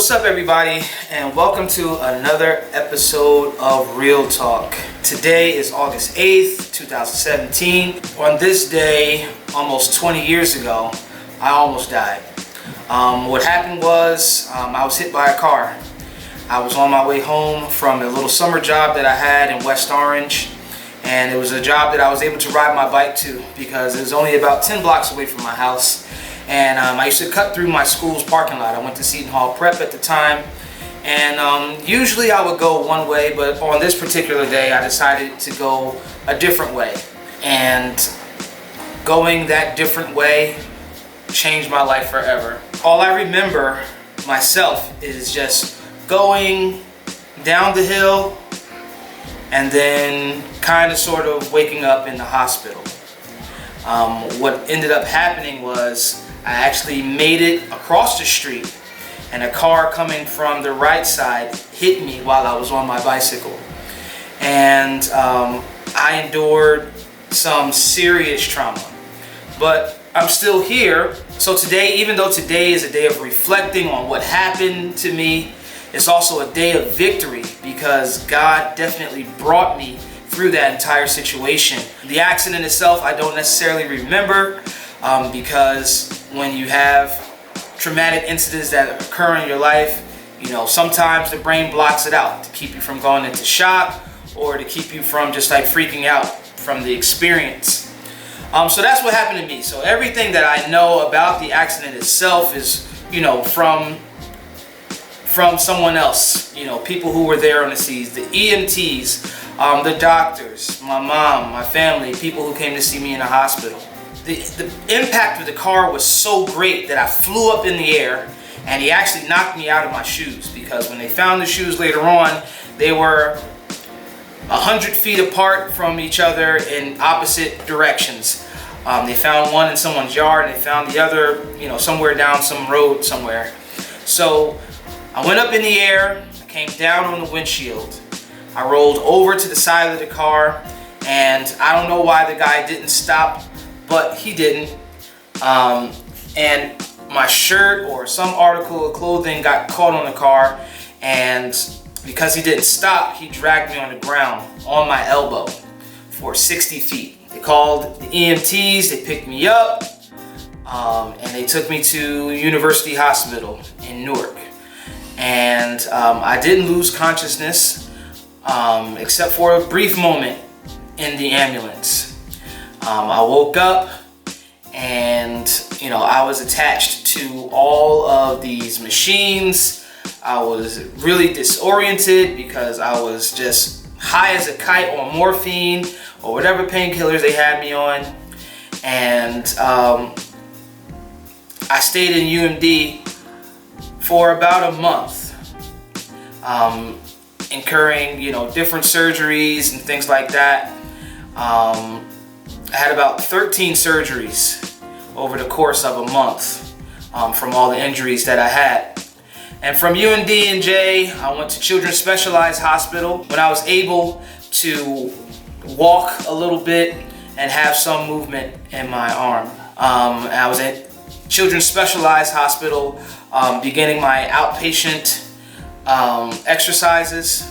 What's up, everybody, and welcome to another episode of Real Talk. Today is August 8th, 2017. On this day, almost 20 years ago, I almost died. What happened was I was hit by a car. I was on my way home from a little summer job that I had in West Orange, and it was a job that I was able to ride my bike to because it was only about 10 blocks away from my house. And I used to cut through my school's parking lot. I went to Seton Hall Prep at the time, and usually I would go one way, but on this particular day I decided to go a different way. And going that different way changed my life forever. All I remember myself is just going down the hill and then kind of sort of waking up in the hospital. What ended up happening was I actually made it across the street, and a car coming from the right side hit me while I was on my bicycle. And I endured some serious trauma, but I'm still here. So today, even though today is a day of reflecting on what happened to me, it's also a day of victory because God definitely brought me through that entire situation. The accident itself, I don't necessarily remember because when you have traumatic incidents that occur in your life, sometimes the brain blocks it out to keep you from going into shock or to keep you from just like freaking out from the experience. So that's what happened to me. So everything that I know about the accident itself is, from someone else, people who were there on the scenes, the EMTs, the doctors, my mom, my family, people who came to see me in the hospital. The impact of the car was so great that I flew up in the air, and he actually knocked me out of my shoes because when they found the shoes later on, they were 100 feet apart from each other in opposite directions. They found one in someone's yard, and they found the other, somewhere down some road somewhere. So I went up in the air, I came down on the windshield. I rolled over to the side of the car, and I don't know why the guy didn't stop, but he didn't. And my shirt or some article of clothing got caught on the car, and because he didn't stop, he dragged me on the ground on my elbow for 60 feet. They called the EMTs, they picked me up, and they took me to University Hospital in Newark. And I didn't lose consciousness except for a brief moment in the ambulance. I woke up and, I was attached to all of these machines. I was really disoriented because I was just high as a kite on morphine or whatever painkillers they had me on. And I stayed in UMD for about a month, incurring, different surgeries and things like that. I had about 13 surgeries over the course of a month from all the injuries that I had. And from UND and J, I went to Children's Specialized Hospital when I was able to walk a little bit and have some movement in my arm. I was at Children's Specialized Hospital beginning my outpatient exercises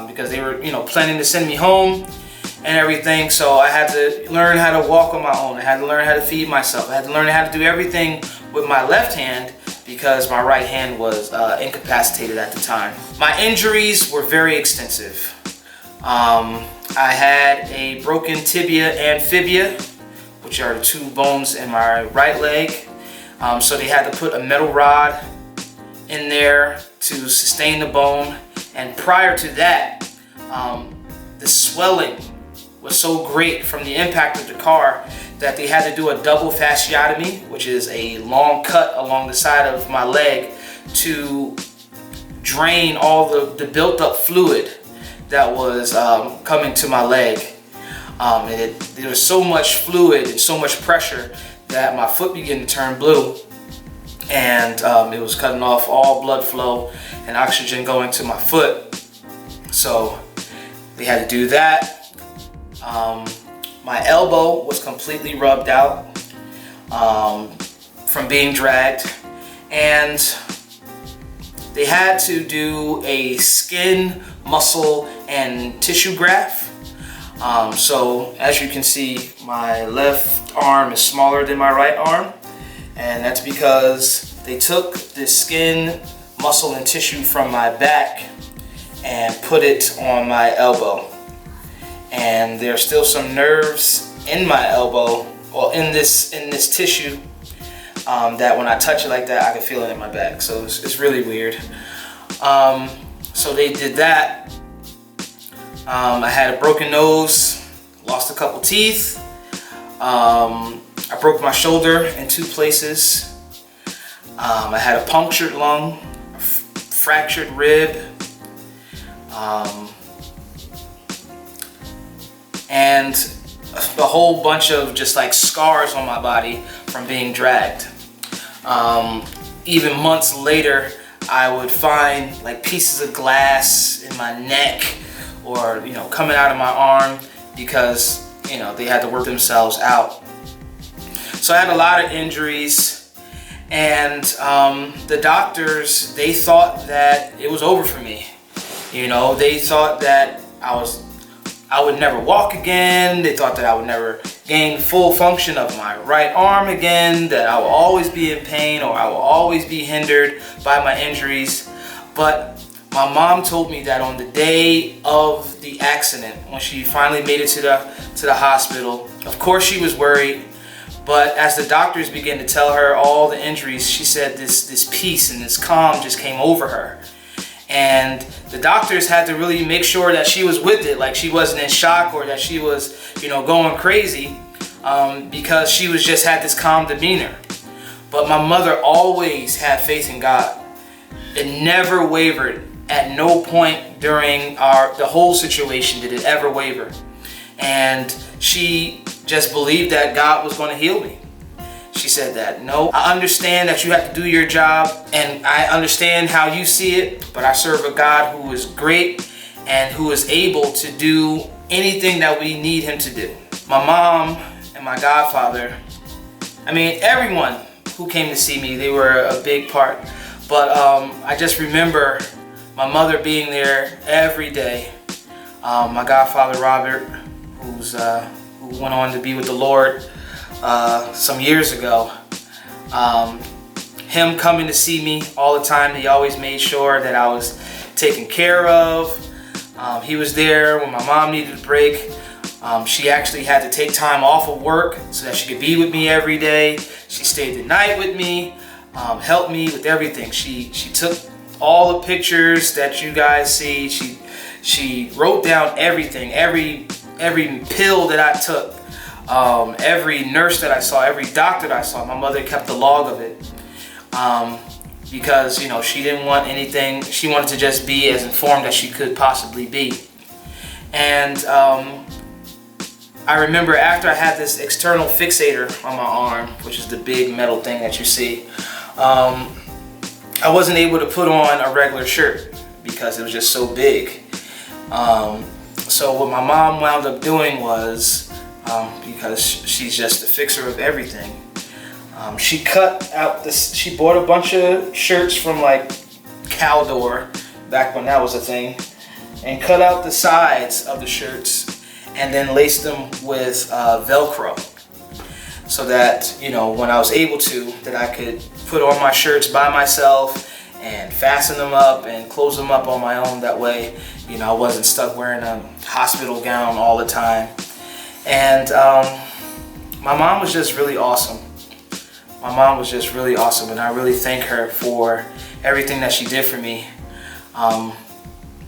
because they were, planning to send me home and everything. So I had to learn how to walk on my own. I had to learn how to feed myself. I had to learn how to do everything with my left hand because my right hand was incapacitated at the time. My injuries were very extensive. I had a broken tibia and fibia, which are the two bones in my right leg. So they had to put a metal rod in there to sustain the bone. And prior to that, the swelling was so great from the impact of the car that they had to do a double fasciotomy, which is a long cut along the side of my leg to drain all the built up fluid that was coming to my leg. There was so much fluid and so much pressure that my foot began to turn blue, and it was cutting off all blood flow and oxygen going to my foot. So they had to do that. My elbow was completely rubbed out from being dragged, and they had to do a skin, muscle, and tissue graft. So as you can see, my left arm is smaller than my right arm, and that's because they took the skin, muscle, and tissue from my back and put it on my elbow. And there's still some nerves in my elbow, or in this tissue, that when I touch it like that, I can feel it in my back. So it's really weird. So they did that. I had a broken nose, lost a couple teeth. I broke my shoulder in 2 places. I had a punctured lung, a fractured rib, and a whole bunch of just like scars on my body from being dragged. Even months later, I would find like pieces of glass in my neck, or coming out of my arm, because they had to work themselves out. So I had a lot of injuries, and the doctors, they thought that it was over for me. They thought that I would never walk again. They thought that I would never gain full function of my right arm again, that I will always be in pain, or I will always be hindered by my injuries. But my mom told me that on the day of the accident, when she finally made it to the hospital, of course she was worried, but as the doctors began to tell her all the injuries, she said this peace and this calm just came over her. And the doctors had to really make sure that she was with it, like she wasn't in shock, or that she was, going crazy, because she was just had this calm demeanor. But my mother always had faith in God. It never wavered. At no point during the whole situation did it ever waver. And she just believed that God was going to heal me. She said that, no, I understand that you have to do your job, and I understand how you see it, but I serve a God who is great and who is able to do anything that we need him to do. My mom and my godfather, everyone who came to see me, they were a big part. But I just remember my mother being there every day. My godfather Robert, who went on to be with the Lord some years ago, him coming to see me all the time. He always made sure that I was taken care of. He was there when my mom needed a break. She actually had to take time off of work so that she could be with me every day. She stayed the night with me, helped me with everything. She took all the pictures that you guys see. She wrote down everything, every pill that I took, every nurse that I saw, every doctor that I saw. My mother kept a log of it, because she didn't want anything. She wanted to just be as informed as she could possibly be. And I remember after I had this external fixator on my arm, which is the big metal thing that you see, I wasn't able to put on a regular shirt because it was just so big. So what my mom wound up doing was, because she's just the fixer of everything, she bought a bunch of shirts from like Caldor, back when that was a thing, and cut out the sides of the shirts and then laced them with Velcro, so that when I was able to, that I could put on my shirts by myself and fasten them up and close them up on my own. That way, I wasn't stuck wearing a hospital gown all the time. And my mom was just really awesome. My mom was just really awesome, and I really thank her for everything that she did for me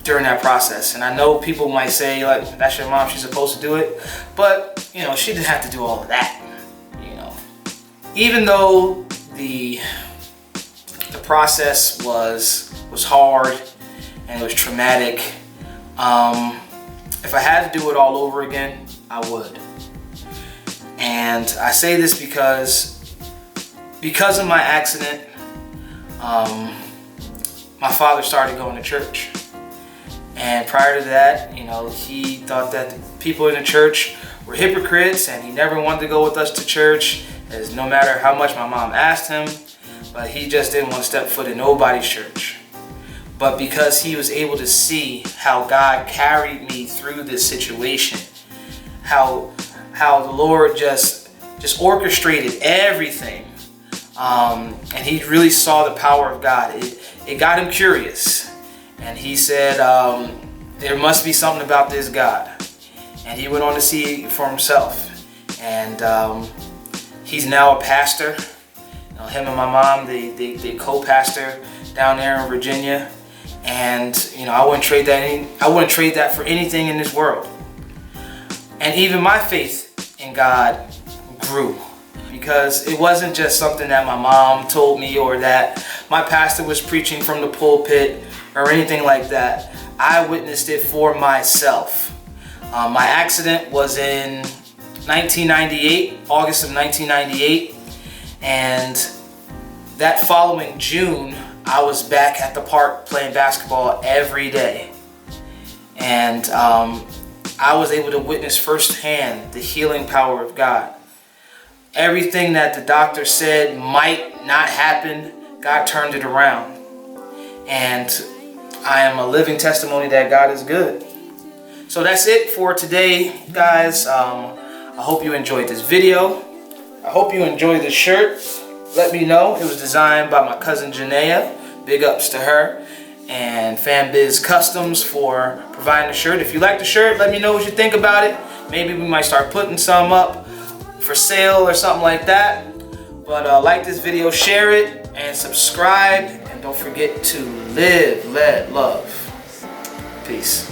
during that process. And I know people might say, like, that's your mom, she's supposed to do it, but she didn't have to do all of that. Even though the process was hard and it was traumatic, if I had to do it all over again, I would. And I say this because of my accident, my father started going to church. And prior to that, he thought that the people in the church were hypocrites, and he never wanted to go with us to church, as no matter how much my mom asked him, but he just didn't want to step foot in nobody's church. but because he was able to see how God carried me through this situation, how the Lord just orchestrated everything, and he really saw the power of God. It got him curious, and he said, there must be something about this God. And he went on to see for himself, and he's now a pastor. You know, him and my mom, they co-pastor down there in Virginia, and you know, I wouldn't trade that for anything in this world. And even my faith in God grew, because it wasn't just something that my mom told me or that my pastor was preaching from the pulpit or anything like that. I witnessed it for myself. My accident was in 1998, August of 1998, and that following June, I was back at the park playing basketball every day. And I was able to witness firsthand the healing power of God. Everything that the doctor said might not happen, God turned it around. And I am a living testimony that God is good. So that's it for today, guys. I hope you enjoyed this video. I hope you enjoyed the shirt. Let me know. It was designed by my cousin Janaea. Big ups to her. And FanBiz Customs for providing the shirt. If you like the shirt, let me know what you think about it. Maybe we might start putting some up for sale or something like that. But like this video, share it, and subscribe. And don't forget to live, let love. Peace.